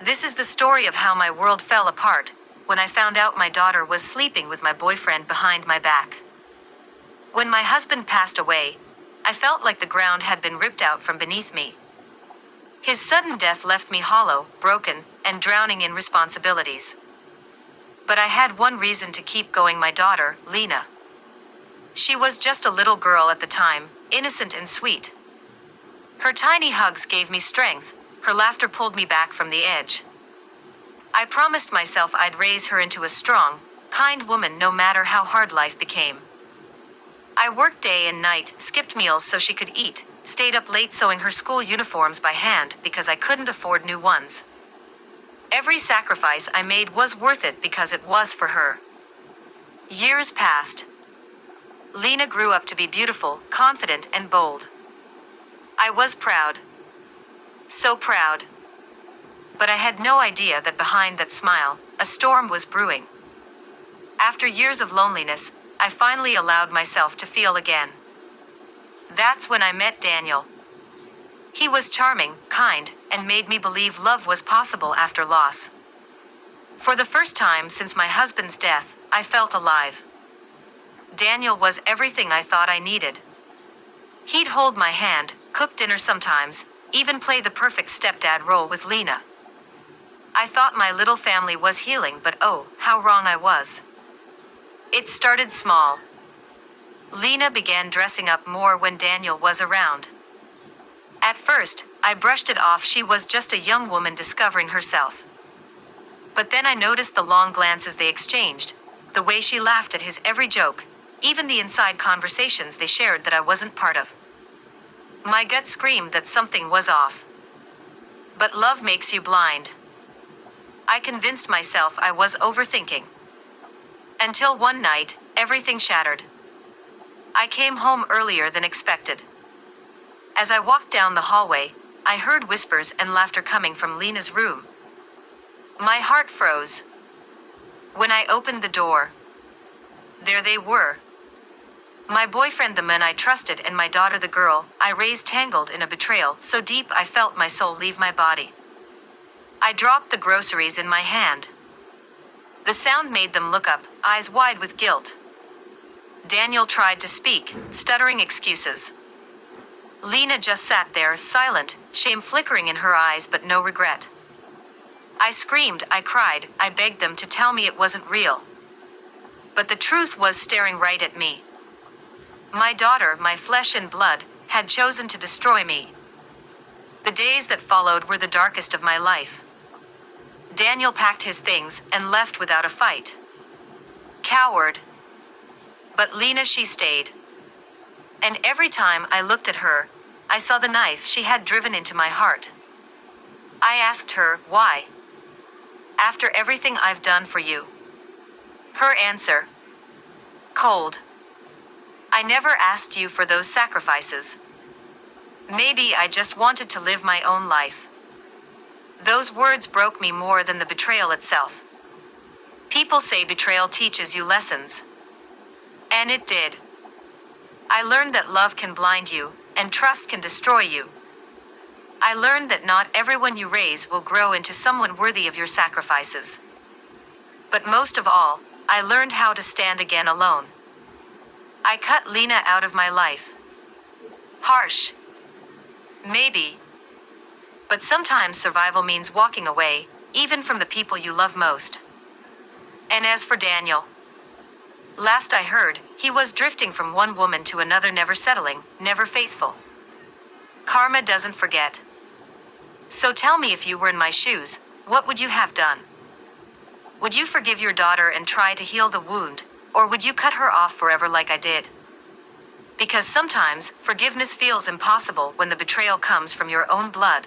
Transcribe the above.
This is the story of how my world fell apart when I found out my daughter was sleeping with my boyfriend behind my back. When my husband passed away, I felt like the ground had been ripped out from beneath me. His sudden death left me hollow, broken, and drowning in responsibilities. But I had one reason to keep going: my daughter, Lena. She was just a little girl at the time, innocent and sweet. Her tiny hugs gave me strength, her laughter pulled me back from the edge. I promised myself I'd raise her into a strong, kind woman no matter how hard life became. I worked day and night, skipped meals so she could eat, stayed up late sewing her school uniforms by hand because I couldn't afford new ones. Every sacrifice I made was worth it because it was for her. Years passed. Lena grew up to be beautiful, confident, and bold. I was proud. So proud. But I had no idea that behind that smile, a storm was brewing. After years of loneliness, I finally allowed myself to feel again. That's when I met Daniel. He was charming, kind, and made me believe love was possible after loss. For the first time since my husband's death, I felt alive. Daniel was everything I thought I needed. He'd hold my hand, cook dinner sometimes, even play the perfect stepdad role with Lena. I thought my little family was healing, but oh, how wrong I was. It started small. Lena began dressing up more when Daniel was around. At first, I brushed it off. She was just a young woman discovering herself. But then I noticed the long glances they exchanged, the way she laughed at his every joke, even the inside conversations they shared that I wasn't part of. My gut screamed that something was off. But love makes you blind. I convinced myself I was overthinking. Until one night, everything shattered. I came home earlier than expected. As I walked down the hallway, I heard whispers and laughter coming from Lena's room. My heart froze. When I opened the door, there they were. My boyfriend, the man I trusted, and my daughter, the girl I raised, tangled in a betrayal so deep I felt my soul leave my body. I dropped the groceries in my hand. The sound made them look up, eyes wide with guilt. Daniel tried to speak, stuttering excuses. Lena just sat there, silent, shame flickering in her eyes but no regret. I screamed, I cried, I begged them to tell me it wasn't real. But the truth was staring right at me. My daughter, my flesh and blood, had chosen to destroy me. The days that followed were the darkest of my life. Daniel packed his things and left without a fight. Coward. But Lena, she stayed. And every time I looked at her, I saw the knife she had driven into my heart. I asked her, why? After everything I've done for you. Her answer: cold. I never asked you for those sacrifices. Maybe I just wanted to live my own life. Those words broke me more than the betrayal itself. People say betrayal teaches you lessons. And it did. I learned that love can blind you, and trust can destroy you. I learned that not everyone you raise will grow into someone worthy of your sacrifices. But most of all, I learned how to stand again alone. I cut Lena out of my life. Harsh. Maybe. But sometimes survival means walking away, even from the people you love most. And as for Daniel, last I heard, he was drifting from one woman to another, never settling, never faithful. Karma doesn't forget. So tell me, if you were in my shoes, what would you have done? Would you forgive your daughter and try to heal the wound, or would you cut her off forever like I did? Because sometimes, forgiveness feels impossible when the betrayal comes from your own blood.